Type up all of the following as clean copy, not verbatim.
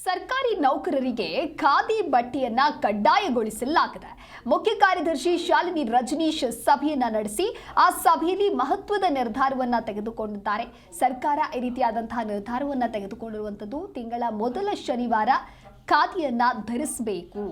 ಸರ್ಕಾರಿ ನೌಕರರಿಗೆ ಖಾದಿ ಬಟ್ಟೆಯನ್ನ ಕಡ್ಡಾಯಗೊಳಿಸಲಾಗಿದೆ. ಮುಖ್ಯ ಕಾರ್ಯದರ್ಶಿ ಶಾಲಿನಿ ರಜನೀಶ್ ಸಭೆಯನ್ನ ನಡೆಸಿ ಆ ಸಭೆಯಲ್ಲಿ ಮಹತ್ವದ ನಿರ್ಧಾರವನ್ನ ತೆಗೆದುಕೊಂಡಿದ್ದಾರೆ. ಸರ್ಕಾರ ಈ ರೀತಿಯಾದಂತಹ ನಿರ್ಧಾರವನ್ನ ತೆಗೆದುಕೊಂಡಿರುವಂತದ್ದು ತಿಂಗಳ ಮೊದಲ ಶನಿವಾರ ಖಾದಿಯನ್ನ ಧರಿಸಬೇಕು.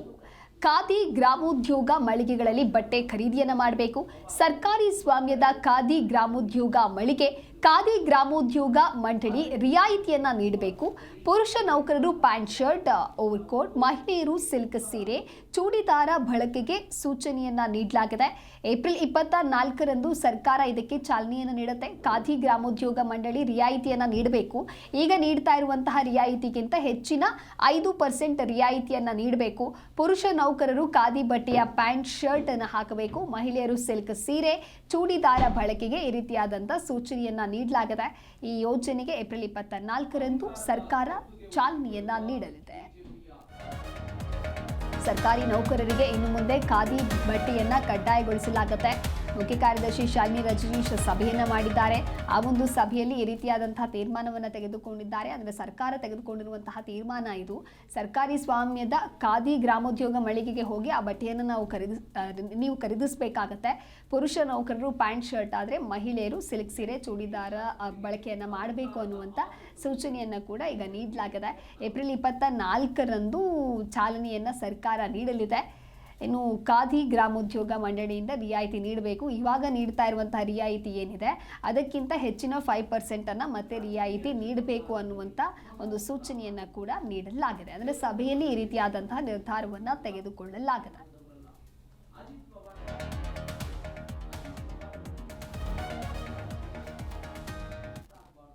ಖಾದಿ ಗ್ರಾಮೋದ್ಯೋಗ ಮಳಿಗೆಗಳಲ್ಲಿ ಬಟ್ಟೆ ಖರೀದಿಯನ್ನ ಮಾಡಬೇಕು. ಸರ್ಕಾರಿ ಸ್ವಾಮ್ಯದ ಖಾದಿ ಗ್ರಾಮೋದ್ಯೋಗ ಮಳಿಗೆ ಖಾದಿ ಗ್ರಾಮೋದ್ಯೋಗ ಮಂಡಳಿ ರಿಯಾಯಿತಿಯನ್ನ ನೀಡಬೇಕು. ಪುರುಷ ನೌಕರರು ಪ್ಯಾಂಟ್ ಶರ್ಟ್, ಓವರ್ಕೋಟ್, ಮಹಿಳೆಯರು ಸಿಲ್ಕ್ ಸೀರೆ, ಚೂಡಿದಾರ ಬಳಕೆಗೆ ಸೂಚನೆಯನ್ನ ನೀಡಲಾಗಿದೆ. ಏಪ್ರಿಲ್ 24ರಂದು ಸರ್ಕಾರ ಇದಕ್ಕೆ ಚಾಲನೆಯನ್ನು ನೀಡುತ್ತೆ. ಖಾದಿ ಗ್ರಾಮೋದ್ಯೋಗ ಮಂಡಳಿ ರಿಯಾಯಿತಿಯನ್ನ ನೀಡಬೇಕು. ಈಗ ನೀಡ್ತಾ ಇರುವಂತಹ ರಿಯಾಯಿತಿಗಿಂತ ಹೆಚ್ಚಿನ 5% ರಿಯಾಯಿತಿಯನ್ನ ನೀಡಬೇಕು. ಪುರುಷ ನೌಕರರು ಖಾದಿ ಬಟ್ಟೆಯ ಪ್ಯಾಂಟ್ ಶರ್ಟ್ ಅನ್ನು ಹಾಕಬೇಕು. ಮಹಿಳೆಯರು ಸಿಲ್ಕ್ ಸೀರೆ, ಚೂಡಿದಾರ ಬಳಕೆಗೆ ಈ ರೀತಿಯಾದಂತಹ ಸೂಚನೆಯನ್ನ ನೀಡಲಾಗಿದೆ. ಈ ಯೋಜನೆಗೆ ಏಪ್ರಿಲ್ 24ರಂದು ಸರ್ಕಾರ ಚಾಲನೆಯನ್ನ ನೀಡಲಿದೆ. ಸರ್ಕಾರಿ ನೌಕರರಿಗೆ ಇನ್ನು ಮುಂದೆ ಖಾದಿ ಬಟ್ಟೆಯನ್ನ ಕಡ್ಡಾಯಗೊಳಿಸಲಾಗುತ್ತೆ. ಮುಖ್ಯ ಕಾರ್ಯದರ್ಶಿ ಶಾಲಿನಿ ರಜನೀಶ್ ಸಭೆಯನ್ನ ಮಾಡಿದ್ದಾರೆ. ಆ ಒಂದು ಸಭೆಯಲ್ಲಿ ಈ ರೀತಿಯಾದಂತಹ ತೀರ್ಮಾನವನ್ನು ತೆಗೆದುಕೊಂಡಿದ್ದಾರೆ. ಅಂದರೆ ಸರ್ಕಾರ ತೆಗೆದುಕೊಂಡಿರುವಂತಹ ತೀರ್ಮಾನ ಇದು. ಸರ್ಕಾರಿ ಸ್ವಾಮ್ಯದ ಖಾದಿ ಗ್ರಾಮೋದ್ಯೋಗ ಮಳಿಗೆಗೆ ಹೋಗಿ ಆ ಬಟ್ಟೆಯನ್ನು ನೀವು ಖರೀದಿಸಬೇಕಾಗತ್ತೆ. ಪುರುಷ ನೌಕರರು ಪ್ಯಾಂಟ್ ಶರ್ಟ್ ಆದರೆ ಮಹಿಳೆಯರು ಸಿಲ್ಕ್ ಸೀರೆ, ಚೂಡಿದಾರ ಬಳಕೆಯನ್ನು ಮಾಡಬೇಕು ಅನ್ನುವಂಥ ಸೂಚನೆಯನ್ನು ಕೂಡ ಈಗ ನೀಡಲಾಗಿದೆ. ಏಪ್ರಿಲ್ 24ರಂದು ಚಾಲನೆಯನ್ನು ಸರ್ಕಾರ ನೀಡಲಿದೆ. ಇನ್ನು ಖಾದಿ ಗ್ರಾಮೋದ್ಯೋಗ ಮಂಡಳಿಯಿಂದ ರಿಯಾಯಿತಿ ನೀಡಬೇಕು. ಇವಾಗ ನೀಡ್ತಾ ಇರುವಂತಹ ರಿಯಾಯಿತಿ ಏನಿದೆ ಅದಕ್ಕಿಂತ ಹೆಚ್ಚಿನ 5% ಮತ್ತೆ ರಿಯಾಯಿತಿ ನೀಡಬೇಕು ಅನ್ನುವಂಥ ಒಂದು ಸೂಚನೆಯನ್ನು ಕೂಡ ನೀಡಲಾಗಿದೆ. ಅಂದರೆ ಸಭೆಯಲ್ಲಿ ಈ ರೀತಿಯಾದಂತಹ ನಿರ್ಧಾರವನ್ನು ತೆಗೆದುಕೊಳ್ಳಲಾಗಿದೆ.